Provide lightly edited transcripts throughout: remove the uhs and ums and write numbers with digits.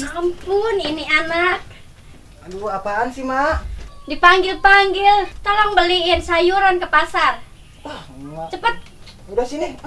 Ampun, ini anak. Aduh, apaan sih, Mak? Dipanggil-panggil, tolong beliin sayuran ke pasar. Wah, Mak. Cepet. Udah sini.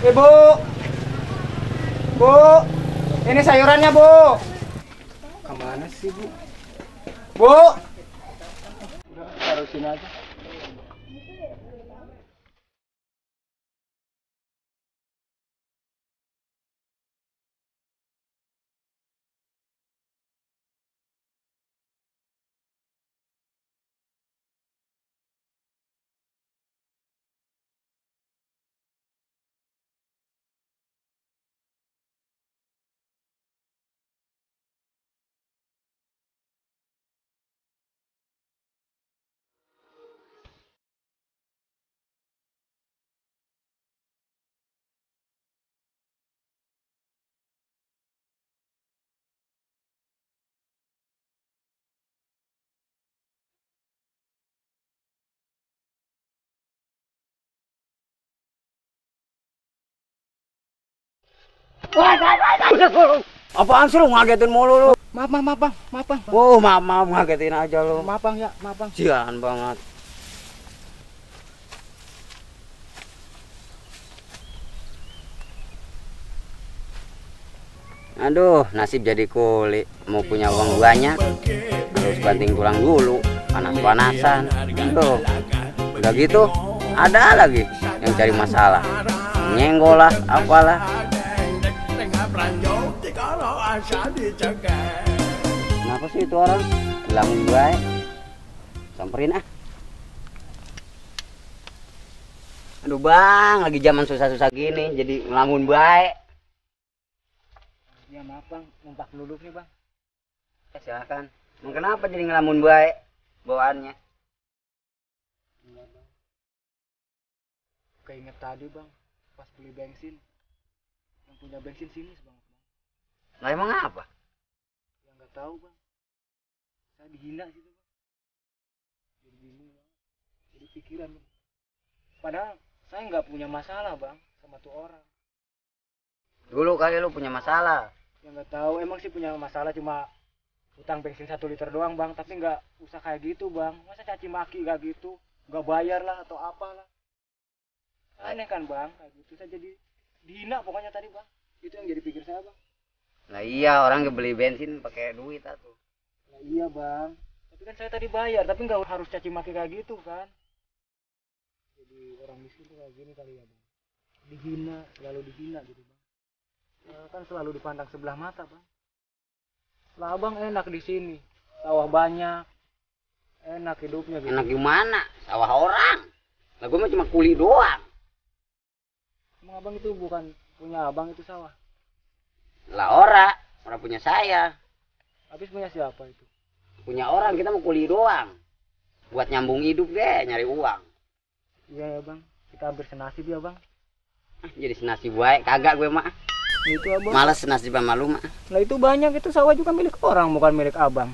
Bu. Bu. Ini sayurannya, Bu. Kemana sih, Bu? Bu. Udah, taruh sini aja. Apaan sih lu ngagetin mulu lu? Maaf, Bang. Maaf, Bang. Oh, maaf ngagetin aja lu. Maaf, Bang, ya. Maaf, Bang. Sian banget. Aduh, nasib jadi kuli. Mau punya uang banyak, harus banting tulang dulu, panas-panasan. Aduh, udah gitu, ada lagi yang cari masalah. Nyenggol lah, apalah. Kenapa sih itu orang? Ngelamun gue. Samperin ah. Aduh bang, lagi zaman susah-susah gini, jadi ngelamun baik. Ya maaf, Bang. Numpak dulu nih, Bang. Silakan. Emang kenapa jadi ngelamun baik bawaannya? Iya, Bang. Keinget tadi, Bang. Pas beli bensin. Yang punya bensin sinis banget, Bang. Lah emang apa? Ya nggak tahu, Bang. Saya dihina gitu, Bang. Jadi bingung, Bang. Jadi pikiran, Bang. Padahal saya nggak punya masalah, Bang, sama tuh orang. Dulu kali lu punya masalah. Ya nggak tahu, emang sih punya masalah cuma utang bensin 1 liter doang, Bang. Tapi nggak usah kayak gitu, Bang. Masa caci maki kayak gitu? Nggak bayar lah atau apalah. Aneh kan, Bang, kayak gitu. Saya jadi dihina pokoknya tadi, Bang. Itu yang jadi pikir saya, Bang. Nah iya, orang beli bensin pakai duit atuh. Nah, iya, Bang. Tapi kan saya tadi bayar, tapi nggak harus caci maki kayak gitu kan. Jadi orang miskin tuh kayak gini kali ya, Bang. Dihina, selalu dihina gitu, Bang. Kan selalu dipandang sebelah mata, Bang. Lah Abang enak di sini. Sawah banyak. Enak hidupnya gitu. Enak gimana? Sawah orang. Lah gue mah cuma kuli doang. Emang Abang itu bukan punya Abang itu sawah? Lah orang punya saya. Habis punya siapa itu? punya orang, kita mau kuli doang. Buat nyambung hidup deh, nyari uang. Iya ya bang, kita hampir senasib ya bang. Jadi senasib baik, kagak gue mah. Itu abang. Malas senasib sama lu mah. Lah itu banyak, itu sawah juga milik orang, bukan milik abang.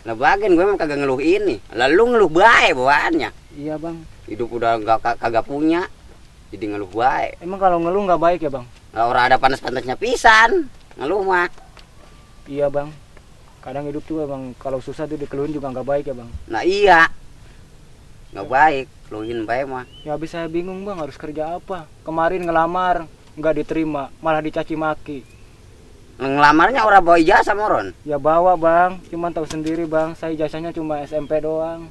Lah bagian gue mah kagak ngeluh ini. Lalu ngeluh baik bawaannya. Iya bang. Hidup udah kagak punya, jadi ngeluh baik. Emang kalau ngeluh nggak baik ya bang? Lah orang ada panas-panasnya pisan, ngeluh mah. Iya bang. Kadang hidup tuh bang, kalau susah tuh dikeluhin juga nggak baik ya bang. Nah iya, nggak baik, keluhin baik mah. Ya habis saya bingung bang, harus kerja apa? Kemarin ngelamar, nggak diterima, malah dicaci maki. Ngelamarnya orang bawa ijazah moron. Ya bawa bang, cuman tahu sendiri bang, saya ijazahnya cuma SMP doang.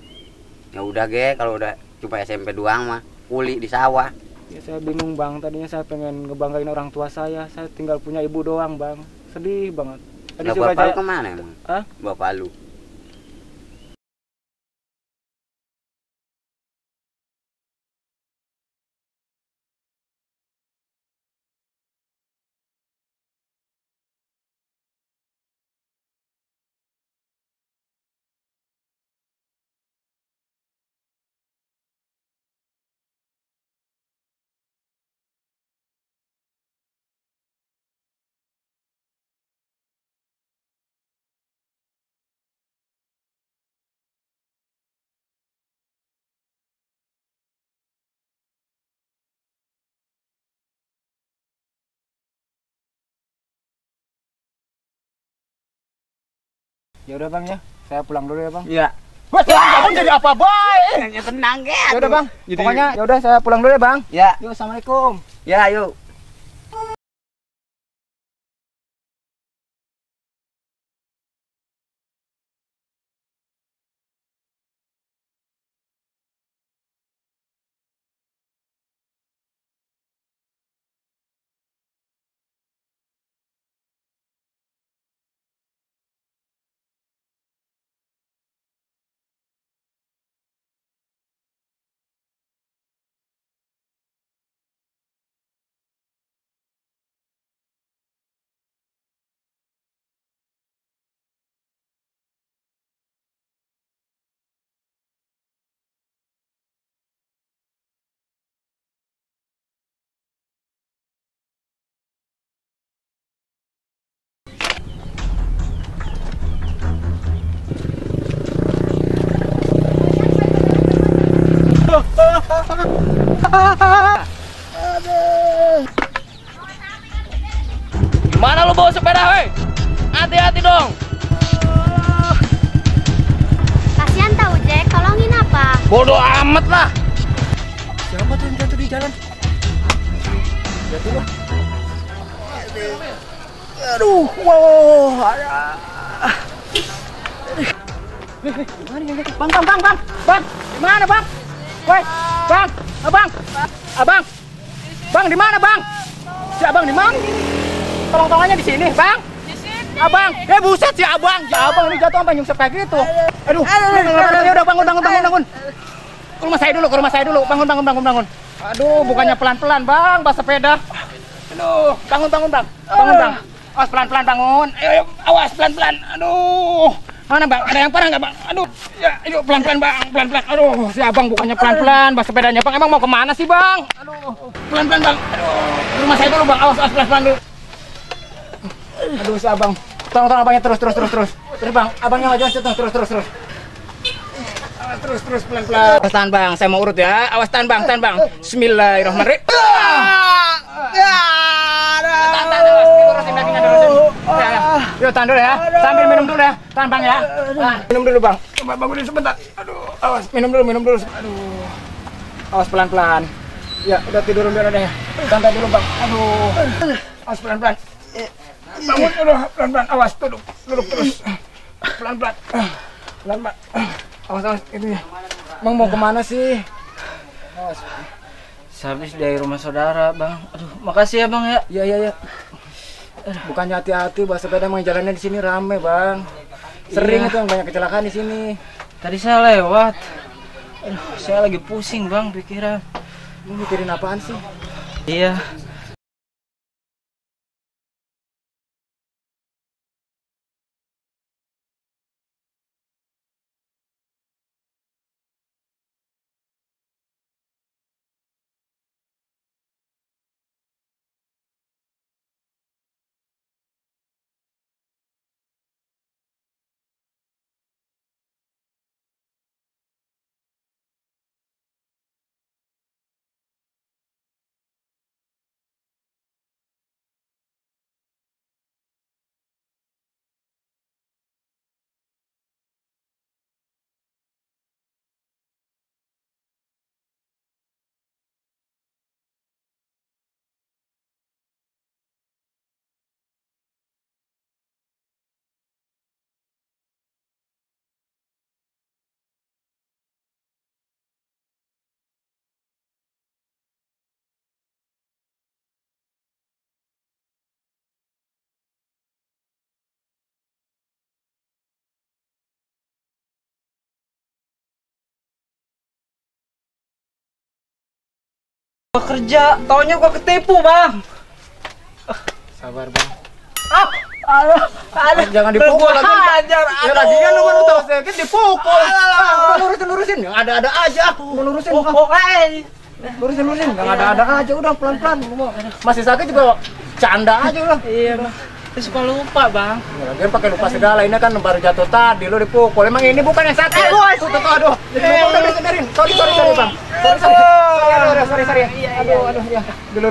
Ya udah ge, kalau udah cuma SMP doang mah, kuli di sawah. Ya saya bingung bang, tadinya saya pengen ngebanggain orang tua saya tinggal punya ibu doang bang, sedih banget. Tadi Lah bapak lu kemana emang? Hah? Bapak lu? Ya udah bang ya, saya pulang dulu ya bang. Iya. Wah, abang jadi apa baik? Ya tenang ge. Ya udah bang, pokoknya ya udah saya pulang dulu ya bang. Ya. Yuk, assalamualaikum. Ya, yuk. Mana lu bawa sepeda, weh? Hati-hati dong. Kasihan tahu Jack, tolongin apa? Bodoh amat lah. Siapa tuh yang jatuh di jalan? Jatuh lah. Aduh, wow, ada. Gimana yang jatuh? Bang, di mana bang? Woi, bang, abang, di mana bang? Si abang di mana? Tolong-tolongnya di sini, bang. Di sini. Abang, buset si abang. Si abang ini jatuh sampai nyungsep kayak gitu. Aduh, ya udah bangun. Ke rumah saya dulu. Bangun. Aduh, bukannya pelan-pelan, bang, bas sepeda. Aduh, bangun, bang. Awas pelan-pelan bangun. Ayo, awas pelan-pelan. Aduh. Mana bang? Ada yang parah nggak bang? Aduh, ya, ayo pelan-pelan bang, pelan-pelan. Aduh, si abang bukannya pelan-pelan, bas sepedanya bang. Emang mau kemana sih bang? Aduh, pelan-pelan bang. Aduh, ke rumah saya dulu bang. Awas pelan-pelan dulu. Aduh, si abang. Tolong abangnya terus. Terus bang, abangnya maju terus. Terus pelan-pelan. Awas tahan bang, saya mau urut ya. Awas tahan bang. Bismillahirrahmanirrahim. Yuk tahan dulu ya. Sambil minum dulu ya. Tahan bang ya. Minum dulu bang. Coba bangunin sebentar. Aduh, awas. Minum dulu. Aduh. Awas pelan-pelan. Ya, udah tidur biar ada ya. Santai dulu bang. Aduh. Awas pelan-pelan. Bangun, aduh, pelan-pelan. Awas, duduk terus. Pelan-pelan. Awas, itu ya. Bang mau kemana sih? Awas. Habis dari rumah saudara bang. Aduh, makasih ya bang ya. Iya. Bukannya hati-hati, bahasa sepeda emang jalannya di sini rame bang. Sering itu yang banyak kecelakaan di sini. Tadi saya lewat. Aduh, saya lagi pusing bang pikiran. Mikirin apaan sih? Iya. Gua kerja, taunya gua ketipu bang. Sabar bang. Aduh, Jangan dipukul lagi. Hajar, Ya lagi kan lu tahu sakit dipukul. Lurusin. Yang ada aja. Lurusin. Lurusin. Yang ada aja udah pelan-pelan. Masih sakit juga canda aja udah. Iya bang. Terus suka lupa bang. Dia pakai lupa segala. Ini kan baru jatuh tadi lu dipukul. Emang ini bukan yang sakit. Aduh. Udah biarin. Sorry bang. Sorry. Aduh ya. Dilurus.